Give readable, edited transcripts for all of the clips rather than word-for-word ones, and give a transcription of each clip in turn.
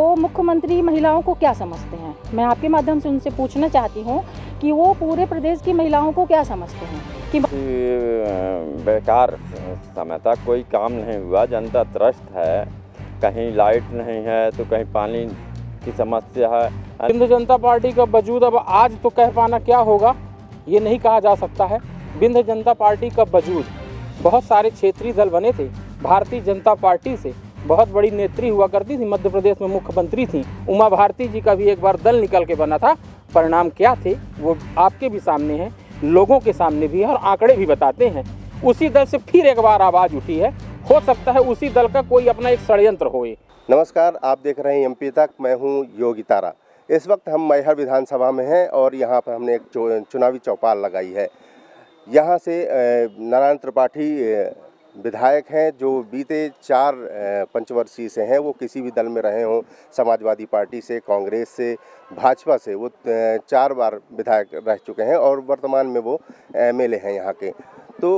तो मुख्यमंत्री महिलाओं को क्या समझते हैं? मैं आपके माध्यम से उनसे पूछना चाहती हूँ कि वो पूरे प्रदेश की महिलाओं को क्या समझते हैं कि बेकार समय तक कोई काम नहीं हुआ, जनता त्रस्त है, कहीं लाइट नहीं है तो कहीं पानी की समस्या है। बिंद जनता पार्टी का वजूद अब आज तो कह पाना क्या होगा ये नहीं कहा जा सकता है। बिंद जनता पार्टी का वजूद, बहुत सारे क्षेत्रीय दल बने थे। भारतीय जनता पार्टी से बहुत बड़ी नेत्री हुआ करती थी, मध्य प्रदेश में मुख्यमंत्री थी। उमा भारती जी का भी एक बार दल निकल के बना था। परिणाम क्या थे वो आपके भी सामने है, लोगों के सामने भी है और आंकड़े भी बताते हैं। उसी दल से फिर एक बार आवाज़ उठी है। हो सकता है उसी दल का कोई अपना एक षड्यंत्र होए। नमस्कार, आप देख रहे हैं एमपी तक। मैं हूं योगी तारा। इस वक्त हम मैहर विधानसभा में हैं और यहां पर हमने एक चुनावी चौपाल लगाई है। यहां से नारायण त्रिपाठी विधायक हैं जो बीते 4 पंचवर्षीय से हैं। वो किसी भी दल में रहे हों, समाजवादी पार्टी से, कांग्रेस से, भाजपा से, वो 4 बार विधायक रह चुके हैं और वर्तमान में वो एमएलए हैं यहाँ के। तो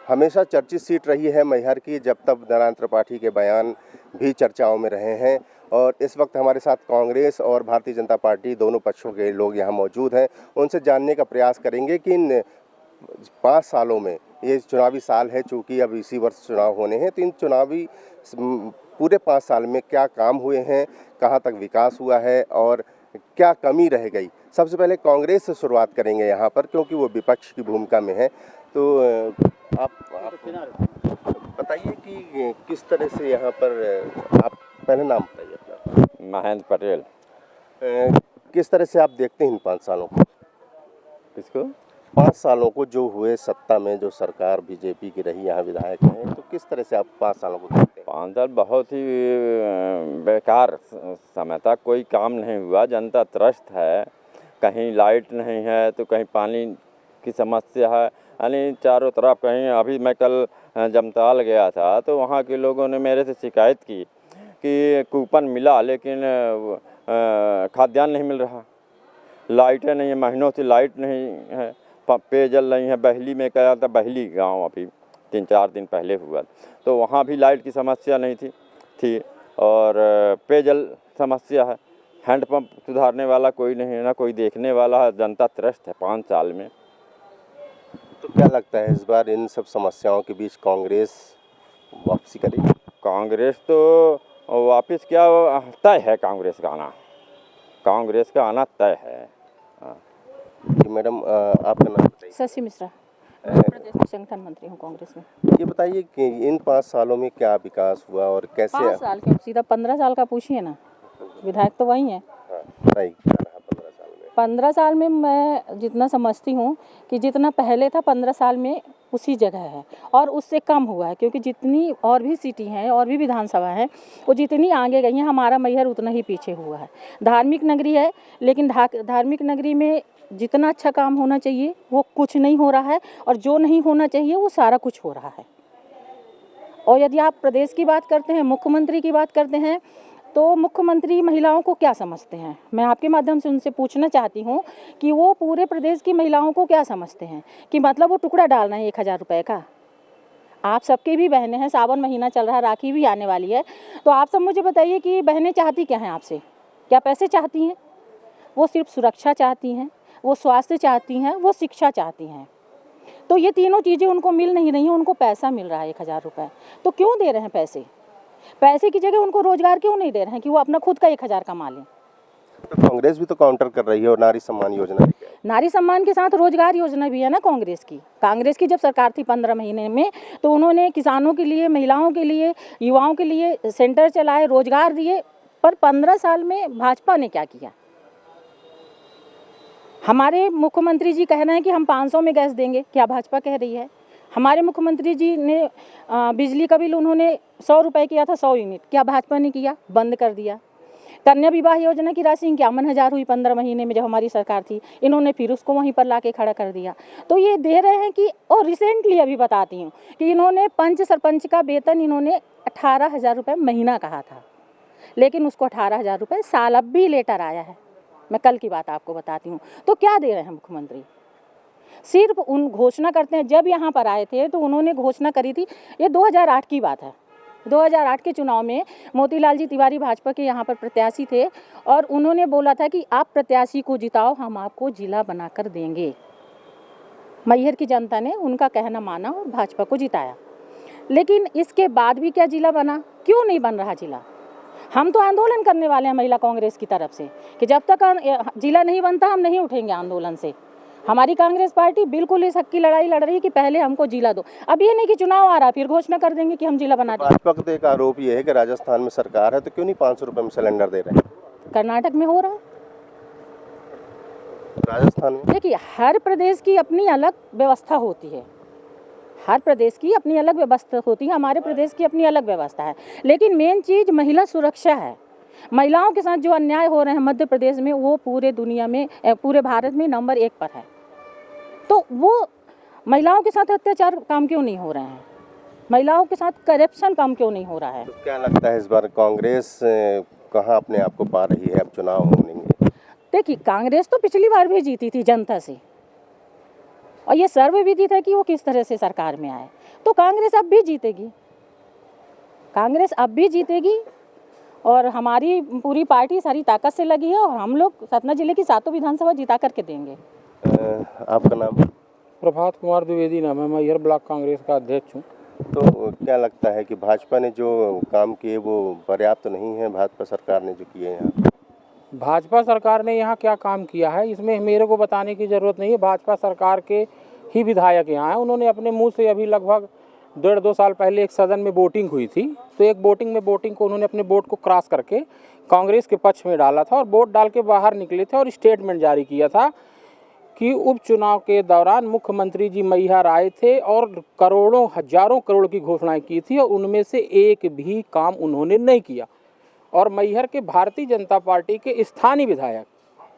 हमेशा चर्चित सीट रही है मैहर की, जब तक नारायण त्रिपाठी के बयान भी चर्चाओं में रहे हैं। और इस वक्त हमारे साथ कांग्रेस और भारतीय जनता पार्टी दोनों पक्षों के लोग यहाँ मौजूद हैं। उनसे जानने का प्रयास करेंगे कि इन 5 सालों में, ये चुनावी साल है चूँकि अब इसी वर्ष चुनाव होने हैं, तो इन चुनावी पूरे 5 साल में क्या काम हुए हैं, कहाँ तक विकास हुआ है और क्या कमी रह गई। सबसे पहले कांग्रेस से शुरुआत करेंगे यहाँ पर, क्योंकि वो विपक्ष की भूमिका में है। तो आप बताइए कि किस तरह से यहाँ पर, आप पहले नाम बताइए अपना। महेंद्र पटेल। किस तरह से आप देखते हैं इन 5 सालों को? किसको? 5 सालों को जो हुए सत्ता में, जो सरकार बीजेपी की रही, यहाँ विधायक हैं, तो किस तरह से आप 5 सालों को देखते हैं? 5 साल बहुत ही बेकार समय तक कोई काम नहीं हुआ, जनता त्रस्त है, कहीं लाइट नहीं है तो कहीं पानी की समस्या है। यानी चारों तरफ कहीं, अभी मैं कल जमताल गया था तो वहाँ के लोगों ने मेरे से शिकायत की कि कूपन मिला लेकिन खाद्यान्न नहीं मिल रहा, लाइटें नहीं है, महीनों से लाइट नहीं है, पेयजल नहीं है। बहली में गया था, बहली गांव अभी 3-4 दिन पहले हुआ, तो वहाँ भी लाइट की समस्या नहीं थी और पेयजल समस्या है। हैंडपंप सुधारने वाला कोई नहीं है, ना कोई देखने वाला है। जनता त्रस्त है 5 साल में। तो क्या लगता है इस बार इन सब समस्याओं के बीच कांग्रेस वापसी करेगी? कांग्रेस तो वापस क्या तय है, कांग्रेस का आना तय है। मैडम, आपका नाम बताइए। शशि मिश्रा, प्रदेश में संगठन मंत्री हूँ कांग्रेस में। ये बताइए कि इन 5 सालों में क्या विकास हुआ और कैसे? 5 साल क्यों, सीधा 15 साल का पूछिए ना, विधायक तो वही है। नहीं, 15 साल में। 15 साल में मैं जितना समझती हूँ कि जितना पहले था 15 साल में उसी जगह है और उससे कम हुआ है, क्योंकि जितनी और भी सिटी हैं और भी विधानसभा हैं वो जितनी आगे गई हैं, हमारा मैहर उतना ही पीछे हुआ है। धार्मिक नगरी है, लेकिन धार्मिक नगरी में जितना अच्छा काम होना चाहिए वो कुछ नहीं हो रहा है और जो नहीं होना चाहिए वो सारा कुछ हो रहा है। और यदि आप प्रदेश की बात करते हैं, मुख्यमंत्री की बात करते हैं, तो मुख्यमंत्री महिलाओं को क्या समझते हैं? मैं आपके माध्यम से उनसे पूछना चाहती हूँ कि वो पूरे प्रदेश की महिलाओं को क्या समझते हैं कि मतलब वो टुकड़ा डालना है 1000 रुपये का। आप सबकी भी बहनें हैं, सावन महीना चल रहा है, राखी भी आने वाली है, तो आप सब मुझे बताइए कि बहनें चाहती क्या हैं आपसे? क्या पैसे चाहती हैं? वो सिर्फ सुरक्षा चाहती हैं, वो स्वास्थ्य चाहती हैं, वो शिक्षा चाहती हैं। तो ये तीनों चीज़ें उनको मिल नहीं रही हैं। उनको पैसा मिल रहा है 1000 रुपये, तो क्यों दे रहे हैं पैसे? पैसे की जगह उनको रोजगार क्यों नहीं दे रहे हैं कि वो अपना खुद का 1000 कमा लें? तो कांग्रेस भी तो काउंटर कर रही है और नारी सम्मान योजना। नारी सम्मान के साथ रोजगार योजना भी है ना कांग्रेस की जब सरकार थी 15 महीने में, तो उन्होंने किसानों के लिए, महिलाओं के लिए, युवाओं के लिए सेंटर चलाए, रोजगार दिए। पर 15 साल में भाजपा ने क्या किया? हमारे मुख्यमंत्री जी कह रहे हैं कि हम 500 में गैस देंगे, क्या भाजपा कह रही है? हमारे मुख्यमंत्री जी ने बिजली का बिल उन्होंने 100 रुपये किया था, 100 यूनिट, क्या भाजपा ने किया? बंद कर दिया। कन्या विवाह योजना की राशि 51,000 हुई 15 महीने में जब हमारी सरकार थी, इन्होंने फिर उसको वहीं पर लाके खड़ा कर दिया। तो ये दे रहे हैं कि, और रिसेंटली अभी बताती हूँ कि इन्होंने पंच सरपंच का वेतन इन्होंने 18,000 रुपये महीना कहा था, लेकिन उसको 18,000 रुपये साल अब भी लेटर आया है। मैं कल की बात आपको बताती हूँ। तो क्या दे रहे हैं मुख्यमंत्री? सिर्फ उन घोषणा करते हैं। जब यहाँ पर आए थे तो उन्होंने घोषणा करी थी, ये 2008 की बात है, 2008 के चुनाव में मोतीलाल जी तिवारी भाजपा के यहाँ पर प्रत्याशी थे और उन्होंने बोला था कि आप प्रत्याशी को जिताओ, हम आपको जिला बनाकर देंगे। मैहर की जनता ने उनका कहना माना और भाजपा को जिताया। लेकिन इसके बाद भी क्या जिला बना? क्यों नहीं बन रहा जिला? हम तो आंदोलन करने वाले हैं महिला कांग्रेस की तरफ से कि जब तक जिला नहीं बनता हम नहीं उठेंगे आंदोलन से। हमारी कांग्रेस पार्टी बिल्कुल इस हक की लड़ाई लड़ रही है कि पहले हमको जिला दो। अब ये नहीं कि चुनाव आ रहा फिर घोषणा कर देंगे कि हम जिला बना देंगे। भाजपा का तो एक आरोप ये है कि राजस्थान में सरकार है तो क्यों नहीं 500 रुपये में सिलेंडर दे रहे हैं? कर्नाटक में हो रहा है, राजस्थान में देखिए हर प्रदेश की अपनी अलग व्यवस्था होती है, हर प्रदेश की अपनी अलग व्यवस्था होती है, हमारे प्रदेश की अपनी अलग व्यवस्था है। लेकिन मेन चीज़ महिला सुरक्षा है। महिलाओं के साथ जो अन्याय हो रहे हैं मध्य प्रदेश में वो पूरे दुनिया में, पूरे भारत में नंबर 1 पर है। तो वो महिलाओं के साथ अत्याचार काम क्यों नहीं हो रहे हैं? महिलाओं के साथ करप्शन काम क्यों नहीं हो रहा है? तो क्या लगता है इस बार कांग्रेस कहाँ अपने आप को पा रही है? अब चुनाव होने में देखिए कांग्रेस तो पिछली बार भी जीती थी जनता से और ये सर्वे भी दी था कि वो किस तरह से सरकार में आए। तो कांग्रेस अब भी जीतेगी, कांग्रेस अब भी जीतेगी और हमारी पूरी पार्टी सारी ताकत से लगी है और हम लोग सतना जिले की 7 विधानसभा जिता करके देंगे। आपका नाम? प्रभात कुमार द्विवेदी नाम है, मैहर ब्लॉक कांग्रेस का अध्यक्ष हूँ। तो क्या लगता है कि भाजपा ने जो काम किए वो पर्याप्त नहीं है? भाजपा सरकार ने जो किए हैं, भाजपा सरकार ने यहाँ क्या काम किया है इसमें मेरे को बताने की ज़रूरत नहीं है। भाजपा सरकार के ही विधायक यहाँ हैं। उन्होंने अपने मुंह से अभी लगभग 1.5-2 साल पहले एक सदन में वोटिंग हुई थी, तो एक वोटिंग को उन्होंने अपने वोट को क्रॉस करके कांग्रेस के पक्ष में डाला था और वोट डाल के बाहर निकले थे और स्टेटमेंट जारी किया था कि उपचुनाव के दौरान मुख्यमंत्री जी मैहर आए थे और करोड़ों हजारों करोड़ की घोषणाएं की थी और उनमें से एक भी काम उन्होंने नहीं किया। और मैहर के भारतीय जनता पार्टी के स्थानीय विधायक,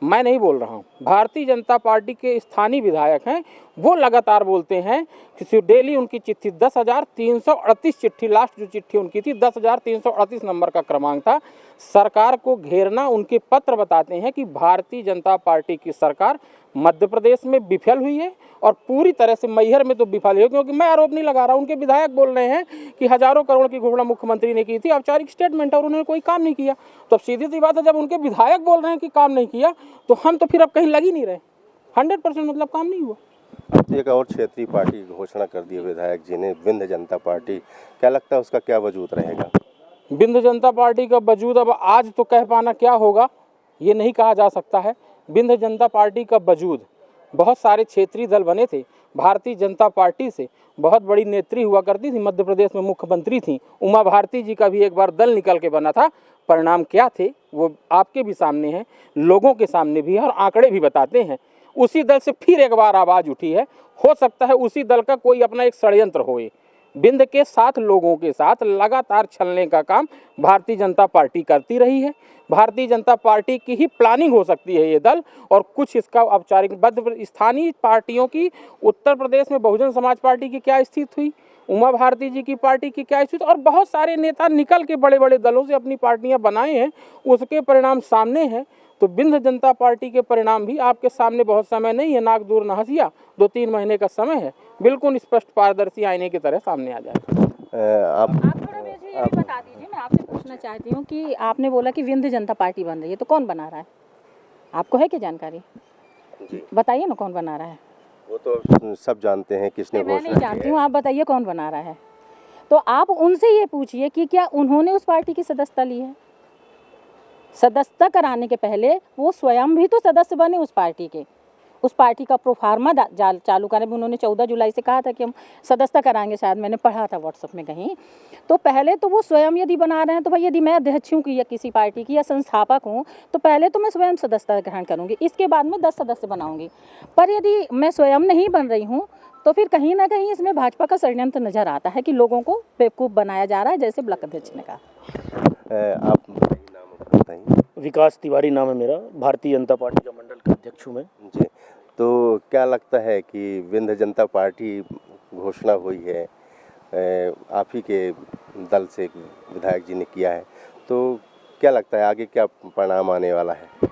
मैं नहीं बोल रहा हूँ, भारतीय जनता पार्टी के स्थानीय विधायक हैं, वो लगातार बोलते हैं कि डेली उनकी चिट्ठी 10,338 चिट्ठी, लास्ट जो चिट्ठी उनकी थी 10,338 नंबर का क्रमांक था। सरकार को घेरना, उनके पत्र बताते हैं कि भारतीय जनता पार्टी की सरकार मध्य प्रदेश में विफल हुई है और पूरी तरह से मैहर में तो विफल है, क्योंकि मैं आरोप नहीं लगा रहा, उनके विधायक बोल रहे हैं कि हजारों करोड़ की घोषणा मुख्यमंत्री ने की थी, औपचारिक स्टेटमेंट है और उन्होंने कोई काम नहीं किया। तो अब सीधी सी बात है, जब उनके विधायक बोल रहे हैं कि काम नहीं किया तो हम तो फिर अब कहीं लग ही नहीं रहे। 100% मतलब काम नहीं हुआ। अब एक और क्षेत्रीय पार्टी की घोषणा कर दी है विधायक जी ने, विंध्य जनता पार्टी, क्या लगता है उसका क्या वजूद रहेगा? विंध्य जनता पार्टी का वजूद अब आज तो कह पाना क्या होगा ये नहीं कहा जा सकता है। विंध्य जनता पार्टी का वजूद, बहुत सारे क्षेत्रीय दल बने थे। भारतीय जनता पार्टी से बहुत बड़ी नेत्री हुआ करती थी, मध्य प्रदेश में मुख्यमंत्री थी, उमा भारती जी का भी एक बार दल निकल के बना था। परिणाम क्या थे वो आपके भी सामने है, लोगों के सामने भी है और आंकड़े भी बताते हैं। उसी दल से फिर एक बार आवाज़ उठी है। हो सकता है उसी दल का कोई अपना एक षड्यंत्र होए। विंध्य के साथ लोगों के साथ लगातार छलने का काम भारतीय जनता पार्टी करती रही है। भारतीय जनता पार्टी की ही प्लानिंग हो सकती है ये दल, और कुछ इसका औपचारिक स्थानीय पार्टियों की, उत्तर प्रदेश में बहुजन समाज पार्टी की क्या स्थिति हुई, उमा भारती जी की पार्टी की क्या स्थिति, और बहुत सारे नेता निकल के बड़े बड़े दलों से अपनी पार्टियां बनाए हैं, उसके परिणाम सामने हैं। तो विंध्य जनता पार्टी के परिणाम भी आपके सामने बहुत समय नहीं है, नाक दूर न हंसिया, 2-3 महीने का समय है, बिल्कुल स्पष्ट पारदर्शी आईने की तरह सामने आ जाएगा। आप थोड़ा मुझे ये भी बता दीजिए, मैं आपसे पूछना चाहती हूँ कि आपने बोला कि विंध्य जनता पार्टी बन रही है, तो कौन बना रहा है? आपको है क्या जानकारी? बताइए ना कौन बना रहा है। वो तो सब जानते हैं किसने मैं घोषणा नहीं जानती हूँ, आप बताइए कौन बना रहा है। तो आप उनसे ये पूछिए कि क्या उन्होंने उस पार्टी की सदस्यता ली है। सदस्यता कराने के पहले वो स्वयं भी तो सदस्य बने उस पार्टी के, उस पार्टी का प्रोफार्मा चालू करें। उन्होंने 14 जुलाई से कहा था कि हम सदस्यता कराएंगे, शायद मैंने पढ़ा था व्हाट्सएप में कहीं। तो पहले तो वो स्वयं यदि बना रहे हैं तो भाई यदि मैं अध्यक्ष हूँ कि या किसी पार्टी की या संस्थापक हूँ तो पहले तो मैं स्वयं सदस्यता ग्रहण करूँगी, इसके बाद में 10 सदस्य बनाऊँगी। पर यदि मैं स्वयं नहीं बन रही हूँ तो फिर कहीं ना कहीं इसमें भाजपा का षड्यंत्र नजर आता है कि लोगों को बेवकूफ़ बनाया जा रहा है, जैसे ब्लॉक अध्यक्ष ने कहा। आप बताइए। विकास तिवारी नाम है मेरा, भारतीय जनता पार्टी का मंडल का अध्यक्ष हूँ मैं जी, तो क्या लगता है कि विंध्य जनता पार्टी घोषणा हुई है, आप ही के दल से विधायक जी ने किया है, तो क्या लगता है आगे क्या परिणाम आने वाला है?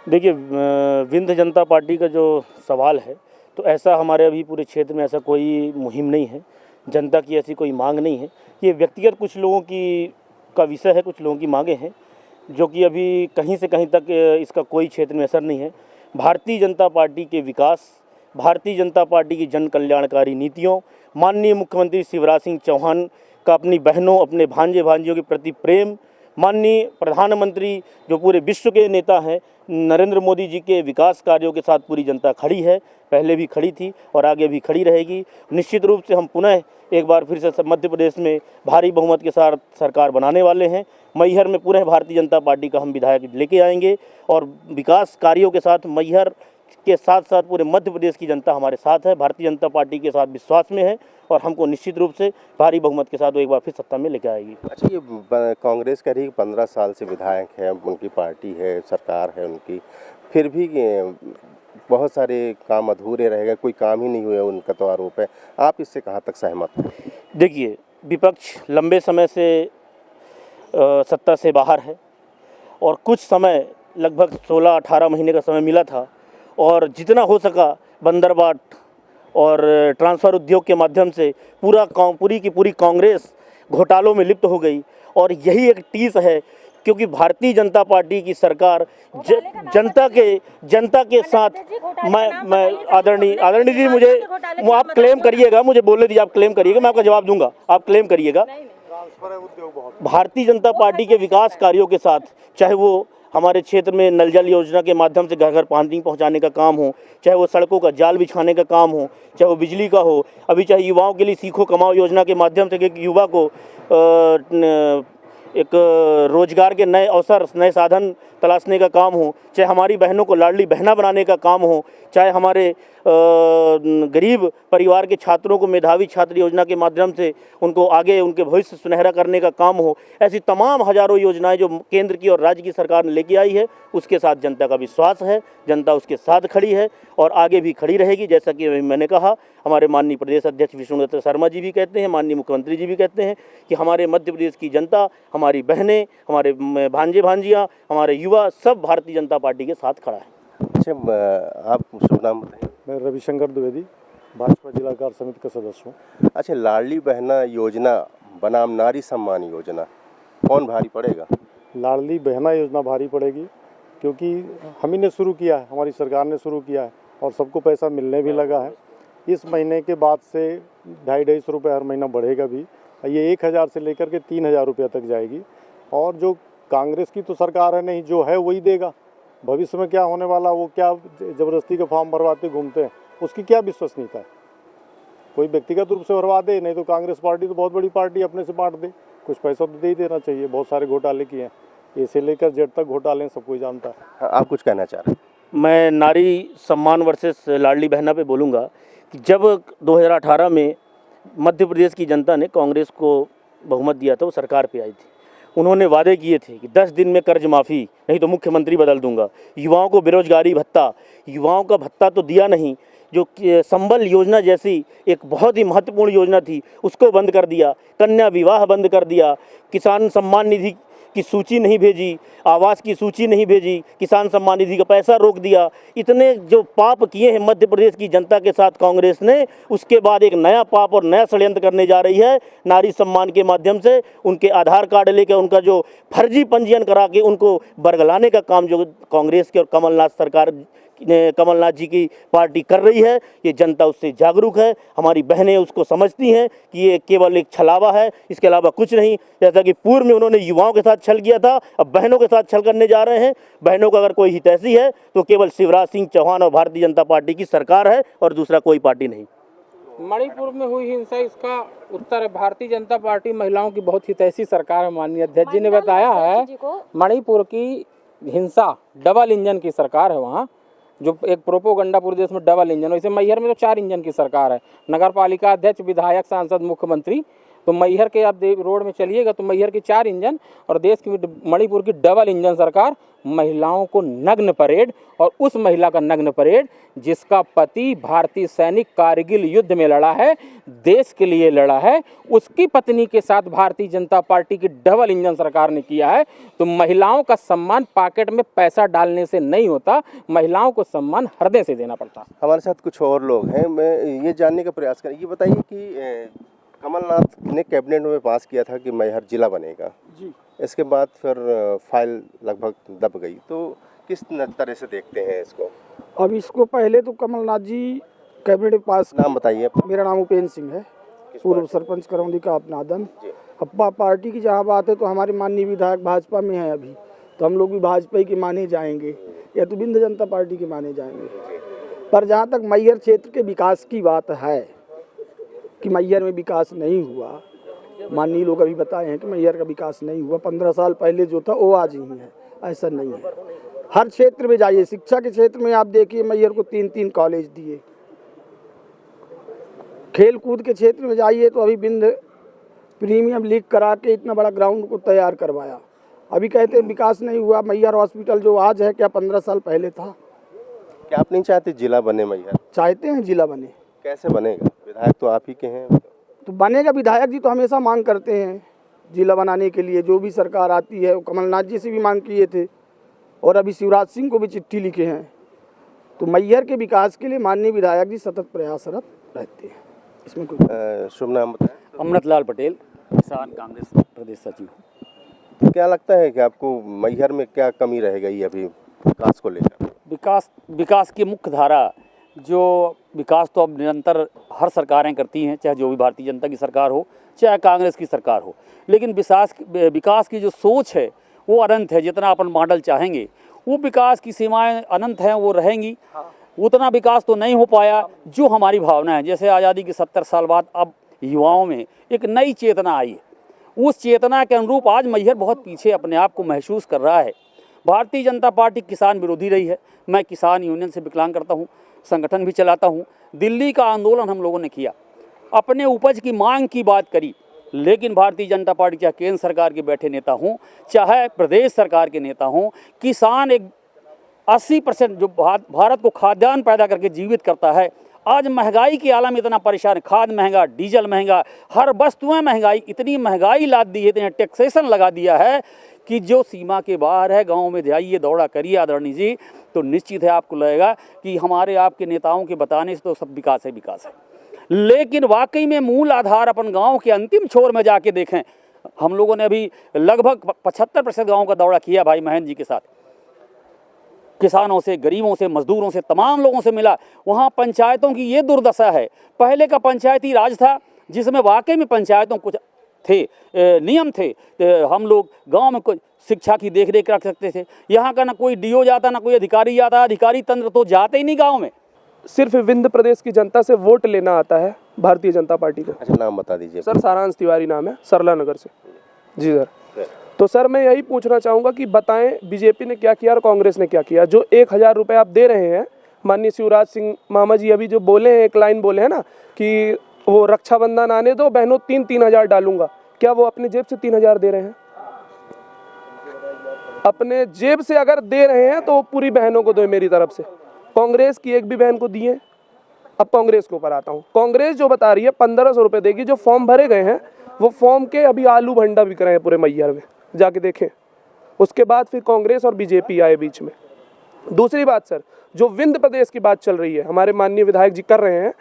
देखिए, विंध्य जनता पार्टी का जो सवाल है, तो ऐसा हमारे अभी पूरे क्षेत्र में ऐसा कोई मुहिम नहीं है जनता की ऐसी कोई मांग नहीं है। ये व्यक्तिगत कुछ लोगों का विषय है, कुछ लोगों की मांगे हैं जो कि अभी कहीं से कहीं तक इसका कोई क्षेत्र में असर नहीं है। भारतीय जनता पार्टी के विकास, भारतीय जनता पार्टी की जन कल्याणकारी नीतियों, माननीय मुख्यमंत्री शिवराज सिंह चौहान का अपनी बहनों, अपने भांजे भांजियों के प्रति प्रेम, माननीय प्रधानमंत्री जो पूरे विश्व के नेता हैं नरेंद्र मोदी जी के विकास कार्यों के साथ पूरी जनता खड़ी है, पहले भी खड़ी थी और आगे भी खड़ी रहेगी। निश्चित रूप से हम पुनः एक बार फिर से मध्य प्रदेश में भारी बहुमत के साथ सरकार बनाने वाले हैं। मैहर में पुनः भारतीय जनता पार्टी का हम विधायक लेके आएंगे और विकास कार्यों के साथ मैहर के साथ साथ पूरे मध्य प्रदेश की जनता हमारे साथ है, भारतीय जनता पार्टी के साथ विश्वास में है और हमको निश्चित रूप से भारी बहुमत के साथ वो एक बार फिर सत्ता में लेकर आएगी। अच्छा, ये कांग्रेस कह रही है 15 साल से विधायक है, उनकी पार्टी है, सरकार है उनकी, फिर भी बहुत सारे काम अधूरे रह गए, कोई काम ही नहीं हुए, उनका तो आरोप है। आप इससे कहाँ तक सहमत हैं? देखिए, विपक्ष लंबे समय से सत्ता से बाहर है और कुछ समय लगभग 16-18 महीने का समय मिला था और जितना हो सका बंदरबाट और ट्रांसफ़र उद्योग के माध्यम से पूरी की पूरी कांग्रेस घोटालों में लिप्त हो गई और यही एक टीस है क्योंकि भारतीय जनता पार्टी की सरकार जनता के साथ मैं आदरणीय जी, मुझे आप क्लेम करिएगा, मुझे बोलने दीजिए, आप क्लेम करिएगा, मैं आपका जवाब दूंगा, आप क्लेम करिएगा। भारतीय जनता पार्टी के विकास कार्यों के साथ, चाहे वो हमारे क्षेत्र में नल जल योजना के माध्यम से घर घर पानी पहुंचाने का काम हो, चाहे वो सड़कों का जाल बिछाने का काम हो, चाहे वो बिजली का हो, अभी चाहे युवाओं के लिए सीखो कमाओ योजना के माध्यम से एक युवा को एक रोजगार के नए अवसर, नए साधन तलाशने का काम हो, चाहे हमारी बहनों को लाडली बहना बनाने का काम हो, चाहे हमारे गरीब परिवार के छात्रों को मेधावी छात्र योजना के माध्यम से उनको आगे उनके भविष्य सुनहरा करने का काम हो, ऐसी तमाम हजारों योजनाएं जो केंद्र की और राज्य की सरकार ने लेके आई है, उसके साथ जनता का विश्वास है, जनता उसके साथ खड़ी है और आगे भी खड़ी रहेगी। जैसा कि मैंने कहा, हमारे माननीय प्रदेश अध्यक्ष विष्णुदत्त शर्मा जी भी कहते हैं, माननीय मुख्यमंत्री जी भी कहते हैं कि हमारे मध्य प्रदेश की जनता, हमारी बहनें, हमारे भांजे भांजियाँ, हमारे युवा सब भारतीय जनता पार्टी के साथ खड़ा है। अच्छा, आप शुभ नाम बताएं। मैं रविशंकर द्विवेदी, भाजपा जिला कार्य समिति का सदस्य हूँ। अच्छा, लाडली बहना योजना बनाम नारी सम्मान योजना कौन भारी पड़ेगा? लाडली बहना योजना भारी पड़ेगी क्योंकि हम ही ने शुरू किया है, हमारी सरकार ने शुरू किया है और सबको पैसा मिलने भी लगा है। इस महीने के बाद से 250 रुपये हर महीना बढ़ेगा भी, ये 1000 से लेकर के 3000 रुपये तक जाएगी। और जो कांग्रेस की तो सरकार है नहीं, जो है वही देगा। भविष्य में क्या होने वाला, वो क्या ज़बरदस्ती के फॉर्म भरवाते घूमते हैं, उसकी क्या विश्वसनीयता है? कोई व्यक्तिगत रूप से भरवा दे, नहीं तो कांग्रेस पार्टी तो बहुत बड़ी पार्टी, अपने से बांट दे, कुछ पैसा तो दे ही देना चाहिए। बहुत सारे घोटाले किए हैं, ए से लेकर जेड तक घोटाले सब कोई जानता है। आप कुछ कहना चाह रहे हैं? मैं नारी सम्मान वर्सेस लाडली बहना पे बोलूँगा कि जब 2018 में मध्य प्रदेश की जनता ने कांग्रेस को बहुमत दिया था, वो सरकार पे आई थी, उन्होंने वादे किए थे कि 10 दिन में कर्ज माफ़ी, नहीं तो मुख्यमंत्री बदल दूंगा, युवाओं को बेरोजगारी भत्ता, युवाओं का भत्ता तो दिया नहीं, जो संबल योजना जैसी एक बहुत ही महत्वपूर्ण योजना थी उसको बंद कर दिया, कन्या विवाह बंद कर दिया, किसान सम्मान निधि की सूची नहीं भेजी, आवास की सूची नहीं भेजी, किसान सम्मान निधि का पैसा रोक दिया। इतने जो पाप किए हैं मध्य प्रदेश की जनता के साथ कांग्रेस ने, उसके बाद एक नया पाप और नया षड्यंत्र करने जा रही है। नारी सम्मान के माध्यम से उनके आधार कार्ड लेकर उनका जो फर्जी पंजीयन करा के उनको बरगलाने का काम जो कांग्रेस की और कमलनाथ जी की पार्टी कर रही है, ये जनता उससे जागरूक है। हमारी बहनें उसको समझती हैं कि ये केवल एक छलावा है, इसके अलावा कुछ नहीं। जैसा कि पूर्व में उन्होंने युवाओं के साथ छल किया था, अब बहनों के साथ छल करने जा रहे हैं। बहनों का अगर कोई हितैषी है तो केवल शिवराज सिंह चौहान और भारतीय जनता पार्टी की सरकार है और दूसरा कोई पार्टी नहीं। मणिपुर में हुई हिंसा, इसका उत्तर है भारतीय जनता पार्टी महिलाओं की बहुत हितैषी सरकार है। माननीय अध्यक्ष जी ने बताया है, मणिपुर की हिंसा डबल इंजन की सरकार है। वहाँ जो एक प्रोपोगंडा पूरे देश में डबल इंजन, वैसे मैहर में तो 4 इंजन की सरकार है। नगर पालिका अध्यक्ष, विधायक, सांसद, मुख्यमंत्री, तो मैहर के आप रोड में चलिएगा तो मैहर की 4 इंजन और देश की मणिपुर की डबल इंजन सरकार। महिलाओं को नग्न परेड, और उस महिला का नग्न परेड जिसका पति भारतीय सैनिक कारगिल युद्ध में लड़ा है, देश के लिए लड़ा है, उसकी पत्नी के साथ भारतीय जनता पार्टी की डबल इंजन सरकार ने किया है। तो महिलाओं का सम्मान पॉकेट में पैसा डालने से नहीं होता, महिलाओं को सम्मान हृदय से देना पड़ता। हमारे साथ कुछ और लोग हैं, मैं ये जानने का प्रयास करें। ये बताइए कि कमलनाथ ने कैबिनेट में पास किया था कि मैहर जिला बनेगा जी। इसके बाद फिर फाइल लगभग दब गई, तो किस तरह से देखते हैं इसको? अब इसको पहले तो कमलनाथ जी कैबिनेट में पास। नाम बताइए अपना। मेरा नाम उपेंद्र सिंह है, पूर्व सरपंच करौंदी का अपनादन। अब पार्टी की जहाँ बात है तो हमारे माननीय विधायक भाजपा में हैं अभी, तो हम लोग भी भाजपा ही के माने जाएंगे या तो विंध्य जनता पार्टी के माने जाएंगे। पर जहाँ तक मैहर क्षेत्र के विकास की बात है कि मैहर में विकास नहीं हुआ, माननीय लोग अभी बताए हैं कि मैहर का विकास नहीं हुआ। 15 साल पहले जो था वो आज ही है, ऐसा नहीं है। हर क्षेत्र में जाइए, शिक्षा के क्षेत्र में आप देखिए मैहर को 3-3 कॉलेज दिए। खेल कूद के क्षेत्र में जाइए तो अभी विंध्य प्रीमियम लीग करा के इतना बड़ा ग्राउंड को तैयार करवाया। अभी कहते हैं विकास नहीं हुआ। मैहर हॉस्पिटल जो आज है क्या 15 साल पहले था? क्या आप नहीं चाहते जिला बने मैहर? चाहते हैं जिला बने। कैसे बनेगा? विधायक तो आप ही के हैं। तो बनेगा, विधायक जी तो हमेशा मांग करते हैं जिला बनाने के लिए। जो भी सरकार आती है वो कमलनाथ जी से भी मांग किए थे और अभी शिवराज सिंह को भी चिट्ठी लिखे हैं। तो मैहर के विकास के लिए माननीय विधायक जी सतत प्रयासरत रहते हैं। इसमें कोई शुभ नाम बताएं। अमृतलाल पटेल, किसान कांग्रेस प्रदेश सचिव। तो क्या लगता है कि आपको मैहर में क्या कमी रह गई अभी विकास को लेकर? विकास की मुख्य धारा, जो विकास तो अब निरंतर हर सरकारें करती हैं, चाहे जो भी भारतीय जनता की सरकार हो चाहे कांग्रेस की सरकार हो, लेकिन विकास की जो सोच है वो अनंत है। जितना अपन मॉडल चाहेंगे वो विकास की सीमाएं अनंत हैं, वो रहेंगी। उतना विकास तो नहीं हो पाया जो हमारी भावना है। जैसे आज़ादी के 70 साल बाद अब युवाओं में एक नई चेतना आई है, उस चेतना के अनुरूप आज मैहर बहुत पीछे अपने आप को महसूस कर रहा है। भारतीय जनता पार्टी किसान विरोधी रही है। मैं किसान यूनियन से बिलोंग करता हूँ, संगठन भी चलाता हूँ। दिल्ली का आंदोलन हम लोगों ने किया, अपने उपज की मांग की बात करी, लेकिन भारतीय जनता पार्टी चाहे केंद्र सरकार के बैठे नेता हों चाहे प्रदेश सरकार के नेता हों, किसान एक 80% जो भारत को खाद्यान्न पैदा करके जीवित करता है, आज महंगाई के आलम इतना परेशान है। खाद महंगा, डीजल महंगा, हर वस्तुएं महंगाई, इतनी महंगाई लाद दी है, इतने टैक्सेशन लगा दिया है कि जो सीमा के बाहर है। गांव में जाइए, दौड़ा करिए आदरणीय जी, तो निश्चित है आपको लगेगा कि हमारे आपके नेताओं के बताने से तो सब विकास है विकास है। लेकिन वाकई में मूल आधार अपन गांव के अंतिम छोर में जाके देखें। हम लोगों ने अभी लगभग 75% गाँव का दौरा किया भाई महेंद्र जी के साथ। किसानों से, गरीबों से, मजदूरों से, तमाम लोगों से मिला। वहाँ पंचायतों की ये दुर्दशा है। पहले का पंचायती राज था जिसमें वाकई में पंचायतों कुछ थे, नियम थे। हम लोग गांव में कुछ शिक्षा की देख रेख रख सकते थे। यहाँ का ना कोई डीओ जाता, ना कोई अधिकारी जाता। अधिकारी तंत्र तो जाते ही नहीं गाँव में। सिर्फ विंध्य प्रदेश की जनता से वोट लेना आता है भारतीय जनता पार्टी को। अच्छा, नाम बता दीजिए। सर सारांश तिवारी नाम है, सरला नगर से। जी सर। तो सर मैं यही पूछना चाहूँगा कि बताएं बीजेपी ने क्या किया और कांग्रेस ने क्या किया। जो 1000 रुपये आप दे रहे हैं, माननीय शिवराज सिंह मामा जी अभी जो बोले हैं, एक लाइन बोले हैं ना कि वो रक्षाबंधन आने दो बहनों 3-3 हज़ार डालूंगा। क्या वो अपने जेब से 3000 दे रहे हैं? अपने जेब से अगर दे रहे हैं तो वो पूरी बहनों को दो मेरी तरफ से। कांग्रेस की एक भी बहन को दिए। अब कांग्रेस के ऊपर आता हूँ। कांग्रेस जो बता रही है 1500 रुपये देगी। जो फॉर्म भरे गए हैं वो फॉर्म के अभी आलू भंडा बिक रहे हैं पूरे मैहर में, जाके देखें। उसके बाद फिर कांग्रेस और बीजेपी आए बीच में। दूसरी बात सर, जो विंध्य प्रदेश की बात चल रही है, हमारे माननीय विधायक जी कर रहे हैं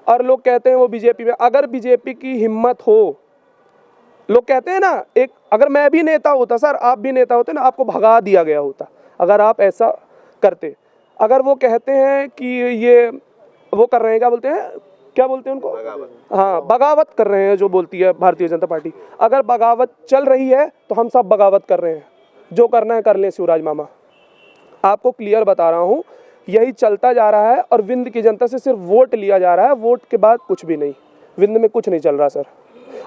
और लोग कहते हैं वो बीजेपी में। अगर बीजेपी की हिम्मत हो, लोग कहते हैं ना, एक अगर मैं भी नेता होता सर, आप भी नेता होते ना, आपको भगा दिया गया होता अगर आप ऐसा करते। अगर वो कहते हैं कि ये वो कर रहे हैं, क्या बोलते हैं उनको, हाँ बगावत कर रहे हैं जो बोलती है भारतीय जनता पार्टी। अगर बगावत चल रही है तो हम सब बगावत कर रहे हैं। जो करना है कर लें शिवराज मामा। आपको क्लियर बता रहा हूँ, यही चलता जा रहा है और विंध्य की जनता से सिर्फ वोट लिया जा रहा है। वोट के बाद कुछ भी नहीं। विंध्य में कुछ नहीं चल रहा सर।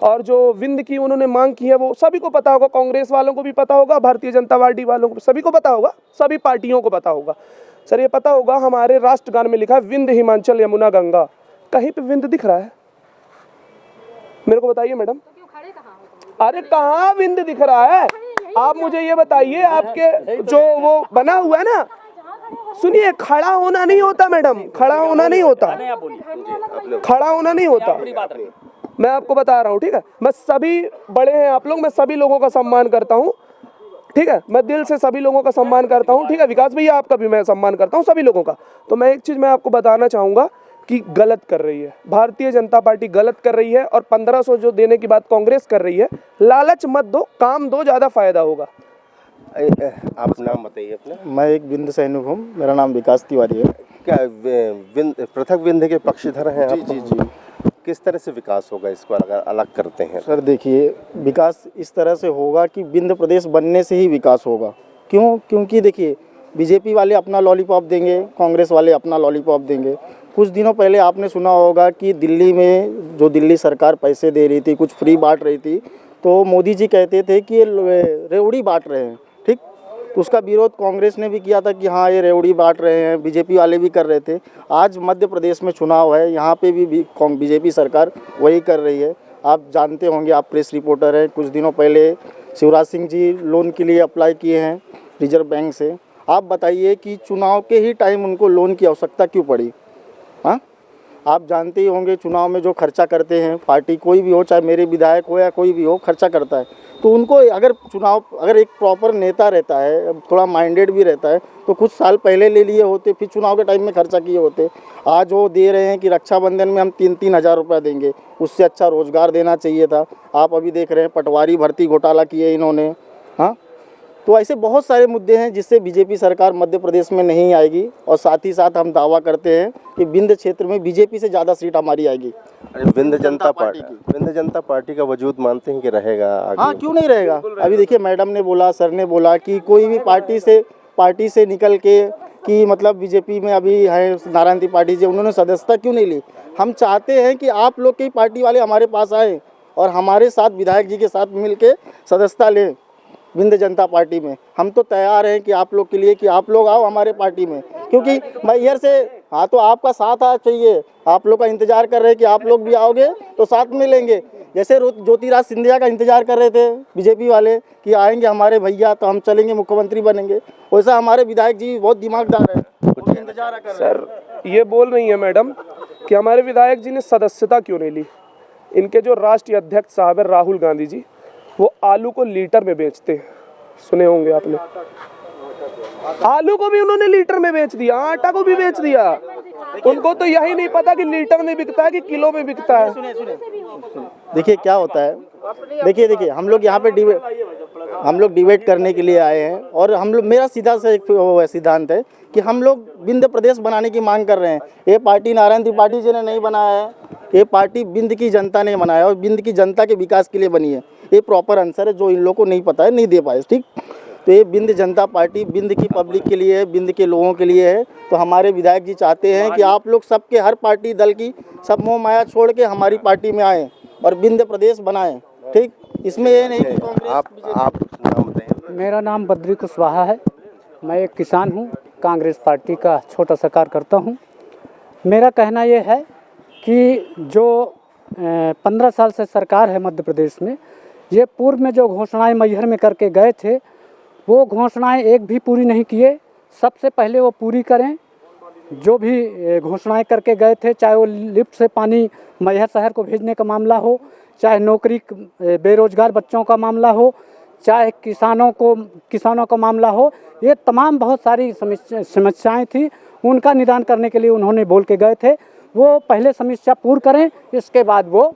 और जो विंध्य की उन्होंने मांग की है वो सभी को पता होगा, कांग्रेस वालों को भी पता होगा, भारतीय जनता पार्टी वालों को, सभी को पता होगा, सभी पार्टियों को पता होगा सर। ये पता होगा हमारे राष्ट्रगान में लिखा है विंध्य हिमाचल यमुना गंगा। कहीं पे विंध्य दिख रहा है? मेरे को बताइए मैडम। अरे कहाँ विंध्य दिख रहा है? आप मुझे ये बताइए, आपके जो वो बना हुआ है ना, सुनिए, खड़ा होना नहीं होता मैडम, खड़ा होना नहीं होता, खड़ा होना नहीं होता। मैं आपको बता रहा हूँ, ठीक है। मैं सभी बड़े हैं आप लोग, मैं सभी लोगों का सम्मान करता हूँ, ठीक है। मैं दिल से सभी लोगों का सम्मान करता हूँ, ठीक है। विकास भैया आपका भी मैं सम्मान करता हूँ, सभी लोगों का। तो मैं एक चीज़ मैं आपको बताना चाहूँगा कि गलत कर रही है, भारतीय जनता पार्टी गलत कर रही है। और 1500 जो देने की बात कांग्रेस कर रही है, लालच मत दो, काम दो, ज़्यादा फायदा होगा। आप नाम बताइए अपना। मैं एक विंध्य सैनिक हूँ, मेरा नाम विकास तिवारी है। क्या पृथक विंध्य के पक्षधर हैं आप? जी जी। किस तरह से विकास होगा, इसको अगर अलग करते हैं? सर देखिए, विकास इस तरह से होगा कि विंध्य प्रदेश बनने से ही विकास होगा। क्योंकि देखिए, बीजेपी वाले अपना लॉलीपॉप देंगे, कांग्रेस वाले अपना लॉलीपॉप देंगे। कुछ दिनों पहले आपने सुना होगा कि दिल्ली में जो दिल्ली सरकार पैसे दे रही थी, कुछ फ्री बांट रही थी, तो मोदी जी कहते थे कि ये रेवड़ी बांट रहे हैं, ठीक। तो उसका विरोध कांग्रेस ने भी किया था कि हाँ ये रेवड़ी बांट रहे हैं, बीजेपी वाले भी कर रहे थे। आज मध्य प्रदेश में चुनाव है, यहाँ पे भी बीजेपी सरकार वही कर रही है। आप जानते होंगे, आप प्रेस रिपोर्टर हैं, कुछ दिनों पहले शिवराज सिंह जी लोन के लिए अप्लाई किए हैं रिजर्व बैंक से। आप बताइए कि चुनाव के ही टाइम उनको लोन की आवश्यकता क्यों पड़ी? हाँ, आप जानते ही होंगे चुनाव में जो खर्चा करते हैं पार्टी, कोई भी हो, चाहे मेरे विधायक हो या कोई भी हो, खर्चा करता है। तो उनको अगर एक प्रॉपर नेता रहता है, थोड़ा माइंडेड भी रहता है, तो कुछ साल पहले ले लिए होते, फिर चुनाव के टाइम में खर्चा किए होते। आज वो दे रहे हैं कि रक्षाबंधन में हम 3-3 हज़ार रुपये देंगे, उससे अच्छा रोज़गार देना चाहिए था। आप अभी देख रहे हैं पटवारी भर्ती घोटाला किए इन्होंने। हाँ, तो ऐसे बहुत सारे मुद्दे हैं जिससे बीजेपी सरकार मध्य प्रदेश में नहीं आएगी। और साथ ही साथ हम दावा करते हैं कि विंध्य क्षेत्र में बीजेपी से ज़्यादा सीट हमारी आएगी। विंध्य जनता पार्टी का वजूद मानते हैं कि रहेगा आगे? हाँ, क्यों नहीं रहेगा। अभी देखिए, मैडम ने बोला, सर ने बोला कि कोई भी पार्टी से निकल के कि मतलब बीजेपी में अभी है नारायण त्रिपाठी जी, उन्होंने सदस्यता क्यों नहीं ली। हम चाहते हैं कि आप लोग की पार्टी वाले हमारे पास आए और हमारे साथ विधायक जी के साथ मिल के सदस्यता लें विंध्य जनता पार्टी में। हम तो तैयार हैं कि आप लोग के लिए, कि आप लोग आओ हमारे पार्टी में, क्योंकि मैहर से, हाँ, तो आपका साथ आ चाहिए। आप लोग का इंतजार कर रहे हैं कि आप लोग भी आओगे तो साथ में लेंगे। जैसे ज्योतिराज सिंधिया का इंतजार कर रहे थे बीजेपी वाले कि आएंगे हमारे भैया तो हम चलेंगे, मुख्यमंत्री बनेंगे, वैसा हमारे विधायक जी बहुत दिमागदार है, कुछ इंतजार कर रहे हैं। सर ये बोल रही है मैडम कि हमारे विधायक जी ने सदस्यता क्यों नहीं ली। इनके जो राष्ट्रीय अध्यक्ष साहब है राहुल गांधी जी, वो आलू को लीटर में बेचते हैं, सुने होंगे आपने। आलू को भी उन्होंने लीटर में बेच दिया, आटा को भी बेच दिया। उनको तो यही नहीं पता कि लीटर में बिकता है कि किलो में बिकता है। देखिए क्या होता है, देखिए हम लोग यहाँ पे डिबेट करने के लिए आए हैं। और हम लोग, मेरा सीधा सा एक सिद्धांत है कि हम लोग विंध्य प्रदेश बनाने की मांग कर रहे हैं। ये पार्टी नारायण त्रिपाठी जी ने नहीं बनाया है, ये पार्टी विंध्य की जनता ने बनाया और विंध्य की जनता के विकास के लिए बनी है। ये प्रॉपर आंसर है जो इन लोगों को नहीं पता है, नहीं दे पाए, ठीक। तो ये विंध्य जनता पार्टी विंध्य की पब्लिक के लिए है, विंध्य के लोगों के लिए है। तो हमारे विधायक जी चाहते हैं कि आप लोग सबके, हर पार्टी दल की सब मोह माया छोड़ के हमारी पार्टी में आएँ और विंध्य प्रदेश बनाएं, ठीक। इसमें ये नहीं कि कांग्रेस। आप नाम बताइए। मेरा नाम बद्री कुशवाहा है, मैं एक किसान हूँ, कांग्रेस पार्टी का छोटा सा कार्यकर्ता हूँ। मेरा कहना ये है कि जो 15 साल से सरकार है मध्य प्रदेश में, ये पूर्व में जो घोषणाएं मैहर में करके गए थे, वो घोषणाएं एक भी पूरी नहीं किए। सबसे पहले वो पूरी करें। जो भी घोषणाएं करके गए थे, चाहे वो लिफ्ट से पानी मैहर शहर को भेजने का मामला हो, चाहे नौकरी बेरोजगार बच्चों का मामला हो, चाहे किसानों का मामला हो, ये तमाम बहुत सारी समस्याएं थी, उनका निदान करने के लिए उन्होंने बोल के गए थे। वो पहले समस्या पूर्ण करें, इसके बाद वो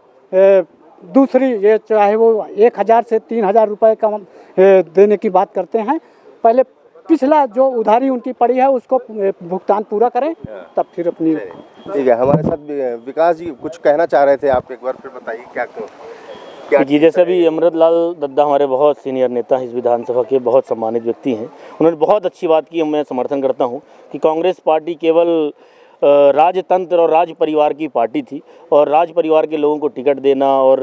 दूसरी, ये चाहे वो 1000 से 3000 रुपये का देने की बात करते हैं, पहले पिछला जो उधारी उनकी पड़ी है उसको भुगतान पूरा करें, तब फिर अपनी। ठीक है, हमारे साथ विकास जी कुछ कहना चाह रहे थे, आप एक बार फिर बताइए क्या जी। जैसे अभी अमृत लाल दद्दा हमारे बहुत सीनियर नेता हैं, इस विधानसभा के बहुत सम्मानित व्यक्ति हैं, उन्होंने बहुत अच्छी बात की, मैं समर्थन करता हूं कि कांग्रेस पार्टी केवल राजतंत्र और राज परिवार की पार्टी थी और राज परिवार के लोगों को टिकट देना और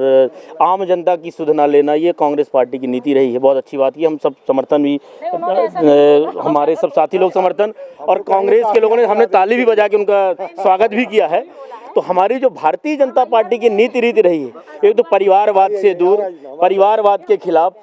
आम जनता की सुध ना लेना, ये कांग्रेस पार्टी की नीति रही है। बहुत अच्छी बात की, हम सब समर्थन भी, हमारे सब साथी लोग समर्थन, और कांग्रेस के लोगों ने, हमने ताली भी बजा के उनका स्वागत भी किया है। तो हमारी जो भारतीय जनता पार्टी की नीति रीति रही है, एक तो परिवारवाद से दूर, परिवारवाद के खिलाफ,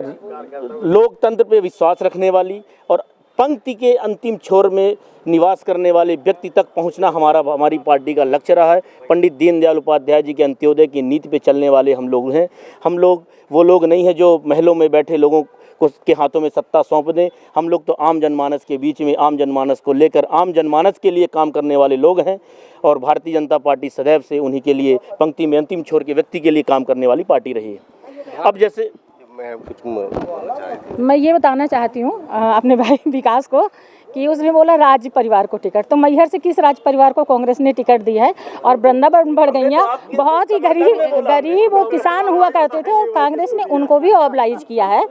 लोकतंत्र पे विश्वास रखने वाली और पंक्ति के अंतिम छोर में निवास करने वाले व्यक्ति तक पहुंचना हमारी पार्टी का लक्ष्य रहा है। पंडित दीनदयाल उपाध्याय जी के अंत्योदय की नीति पे चलने वाले हम लोग हैं। हम लोग वो लोग नहीं हैं जो महलों में बैठे लोगों के हाथों में सत्ता सौंप दें। हम लोग तो आम जनमानस के बीच में, आम जनमानस को लेकर, आम जनमानस के लिए काम करने वाले लोग हैं और भारतीय जनता पार्टी सदैव से उन्हीं के लिए, पंक्ति में अंतिम छोर के व्यक्ति के लिए काम करने वाली पार्टी रही है। अब जैसे मैं ये बताना चाहती हूँ अपने भाई विकास को कि उसने बोला राज्य परिवार को टिकट, तो मैहर से किस राज्य परिवार को कांग्रेस ने टिकट दी है? और वृंदावन भड़गैया बहुत ही गरीब वो किसान हुआ करते थे और कांग्रेस ने उनको भी ऑबलाइज किया है।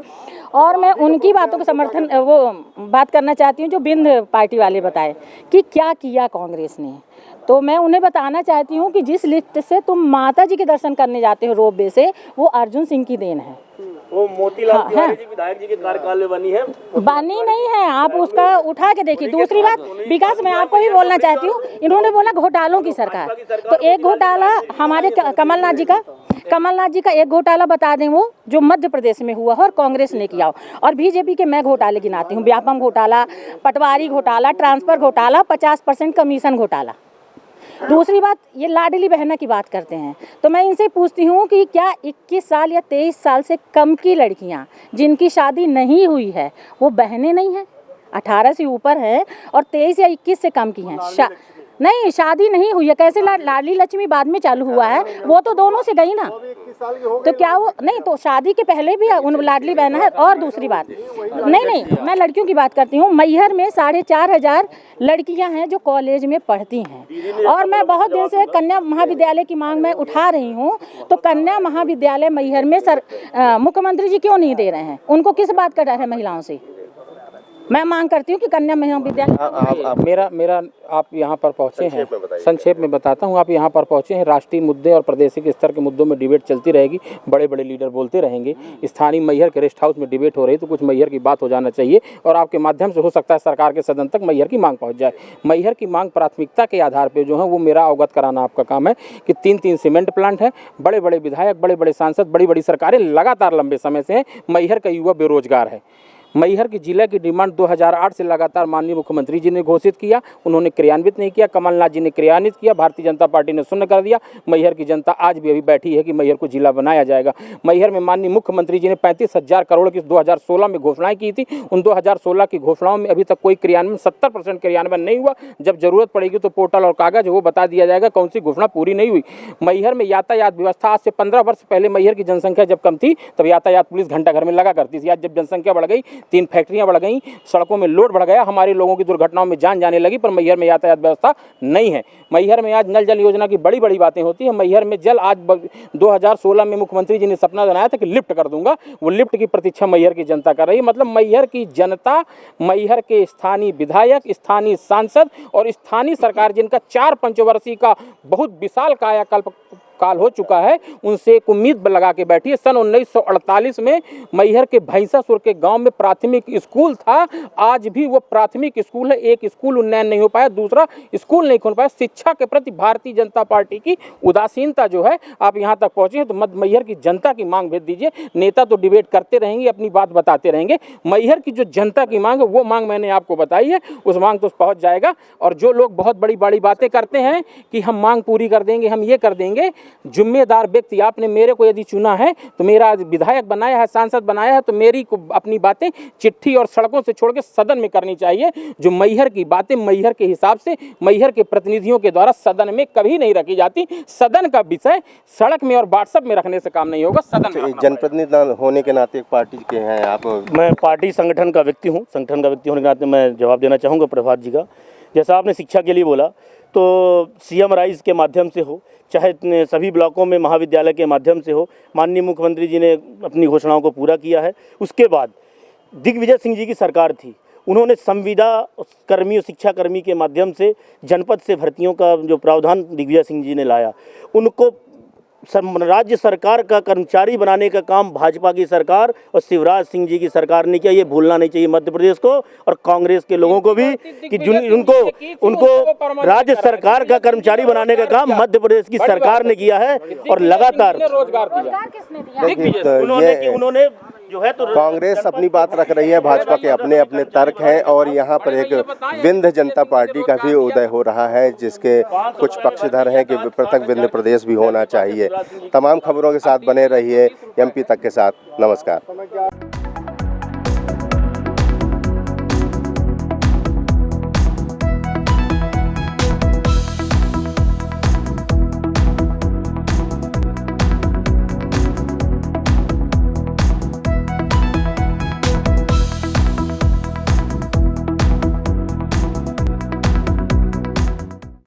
और मैं उनकी बातों का समर्थन वो बात करना चाहती हूँ जो बिंद पार्टी वाले बताए कि क्या किया कांग्रेस ने। तो मैं उन्हें बताना चाहती हूँ कि जिस लिफ्ट से तुम माता जी के दर्शन करने जाते हो रोपवे से, वो अर्जुन सिंह की देन है। वो मोतीलाल तिवारी जी विधायक जी के कार्यकाल में बनी है, बनी नहीं है, आप उसका उठा के देखिए। दूसरी बात विकास, मैं आपको भी बोलना चाहती हूँ, इन्होंने बोला घोटालों की सरकार, तो एक घोटाला हमारे कमलनाथ जी का एक घोटाला बता दें वो जो मध्य प्रदेश में हुआ हो और कांग्रेस ने किया हो। और बीजेपी के मैं घोटाले गिनाती हूँ, व्यापम घोटाला, पटवारी घोटाला, ट्रांसफर घोटाला, 50% कमीशन घोटाला। दूसरी बात, ये लाडली बहना की बात करते हैं, तो मैं इनसे पूछती हूँ कि क्या 21 साल या 23 साल से कम की लड़कियाँ जिनकी शादी नहीं हुई है वो बहनें नहीं हैं? 18 से ऊपर है और 23 या 21 से कम की हैं, नहीं शादी नहीं हुई है। कैसे लाडली लक्ष्मी बाद में चालू हुआ है, वो तो दोनों से गई ना, तो क्या वो नहीं, तो शादी के पहले भी उन लाडली बहना है। और दूसरी बात, नहीं मैं लड़कियों की बात करती हूँ, मैहर में 4500 लड़कियां हैं जो कॉलेज में पढ़ती हैं। और मैं बहुत दिन से कन्या महाविद्यालय की मांग मैं उठा रही हूँ, तो कन्या महाविद्यालय मैहर में मुख्यमंत्री जी क्यों नहीं दे रहे हैं? उनको किस बात का डर है महिलाओं से? मैं मांग करती हूँ कि कन्या महाविद्यालय। मेरा आप यहाँ पर पहुँचे हैं, संक्षेप में बताता हूँ। आप यहाँ पर पहुँचे हैं, राष्ट्रीय मुद्दे और प्रादेशिक स्तर के मुद्दों में डिबेट चलती रहेगी, बड़े बड़े लीडर बोलते रहेंगे। स्थानीय मैहर के रेस्ट हाउस में डिबेट हो रही, तो कुछ मैहर की बात हो जाना चाहिए और आपके माध्यम से हो सकता है सरकार के सदन तक मैहर की मांग पहुँच जाए। मैहर की मांग प्राथमिकता के आधार पर जो है वो मेरा अवगत कराना आपका काम है कि 3 सीमेंट प्लांट है, बड़े बड़े विधायक, बड़े बड़े सांसद, बड़ी बड़ी सरकारें लगातार लंबे समय से हैं। मैहर का युवा बेरोजगार है। मैहर की जिला की डिमांड 2008 से लगातार माननीय मुख्यमंत्री जी ने घोषित किया, उन्होंने क्रियान्वित नहीं किया। कमलनाथ जी ने क्रियान्वित किया, भारतीय जनता पार्टी ने शून्य कर दिया। मैहर की जनता आज भी अभी बैठी है कि मैहर को जिला बनाया जाएगा। मैहर में माननीय मुख्यमंत्री जी ने 35,000 करोड़ की 2016 में घोषणाएं की थी। उन 2016 की घोषणाओं में अभी तक कोई क्रियान्वयन, 70% क्रियान्वयन नहीं हुआ। जब जरूरत पड़ेगी तो पोर्टल और कागज वो बता दिया जाएगा कौन सी घोषणा पूरी नहीं हुई। मैहर में यातायात व्यवस्था, आज से 15 वर्ष पहले मैहर की जनसंख्या जब कम थी तब यातायात पुलिस घंटा घर में लगा करती थी। आज जब जनसंख्या बढ़ गई, 3 फैक्ट्रियां बढ़ गई, सड़कों में लोड बढ़ गया, हमारे लोगों की दुर्घटनाओं में जान जाने लगी, पर मैहर में यातायात व्यवस्था नहीं है। मैहर में आज नल जल योजना की बड़ी बड़ी बातें होती हैं। मैहर में जल, आज 2016 में मुख्यमंत्री जी ने सपना बनाया था कि लिफ्ट कर दूंगा, वो लिफ्ट की प्रतीक्षा मैहर की जनता कर रही है। मतलब मैहर की जनता, मैहर के स्थानीय विधायक, स्थानीय सांसद और स्थानीय सरकार, जिनका 4 पंचवर्षीय का बहुत विशाल कायाकल्प काल हो चुका है, उनसे एक उम्मीद लगा के बैठी है। सन 1948 में मैहर के भैंसासुर के गांव में प्राथमिक स्कूल था, आज भी वो प्राथमिक स्कूल है। एक स्कूल उन्नयन नहीं हो पाया, दूसरा स्कूल नहीं खोल पाया। शिक्षा के प्रति भारतीय जनता पार्टी की उदासीनता जो है, आप यहाँ तक पहुँचे हैं तो मध्य मैहर की जनता की मांग भेज दीजिए। नेता तो डिबेट करते रहेंगे, अपनी बात बताते रहेंगे, मैहर की जो जनता की मांग है वो मांग मैंने आपको बताई है, उस मांग तो पहुँच जाएगा। और जो लोग बहुत बड़ी बड़ी बातें करते हैं कि हम मांग पूरी कर देंगे, हम ये कर देंगे, जिम्मेदार व्यक्ति, आपने मेरे को यदि चुना है तो मेरा विधायक बनाया है, सांसद बनाया है, तो मेरी को अपनी बातें चिट्ठी और सड़कों से छोड़ के सदन में करनी चाहिए। जो मैहर की बातें मैहर के हिसाब से मैहर के प्रतिनिधियों के द्वारा सदन में कभी नहीं रखी जाती। सदन का विषय सड़क में और व्हाट्सएप में रखने से काम नहीं होगा, सदन में। जनप्रतिनिधि होने के नाते एक पार्टी के हैं आप? मैं पार्टी संगठन का व्यक्ति हूँ, संगठन का व्यक्ति होने के नाते मैं जवाब देना चाहूँगा प्रभात जी का। जैसा आपने शिक्षा के लिए बोला, तो सीएम राइज के माध्यम से हो, चाहे सभी ब्लॉकों में महाविद्यालय के माध्यम से हो, माननीय मुख्यमंत्री जी ने अपनी घोषणाओं को पूरा किया है। उसके बाद दिग्विजय सिंह जी की सरकार थी, उन्होंने संविदा कर्मी और शिक्षा कर्मी के माध्यम से जनपद से भर्तियों का जो प्रावधान दिग्विजय सिंह जी ने लाया, उनको राज्य सरकार का कर्मचारी बनाने का काम भाजपा की सरकार और शिवराज सिंह जी की सरकार ने किया। ये भूलना नहीं चाहिए मध्य प्रदेश को और कांग्रेस के लोगों को भी कि उनको राज्य सरकार का कर्मचारी बनाने का काम मध्य प्रदेश की सरकार ने किया है और लगातार उन्होंने जो है तो कांग्रेस अपनी बात रख रही है, भाजपा के अपने अपने तर्क हैं और यहाँ पर एक विंध्य जनता पार्टी का भी उदय हो रहा है, जिसके कुछ पक्षधर हैं कि पृथक विंध्य प्रदेश भी होना चाहिए। तमाम खबरों के साथ बने रहिए एमपी तक के साथ। नमस्कार।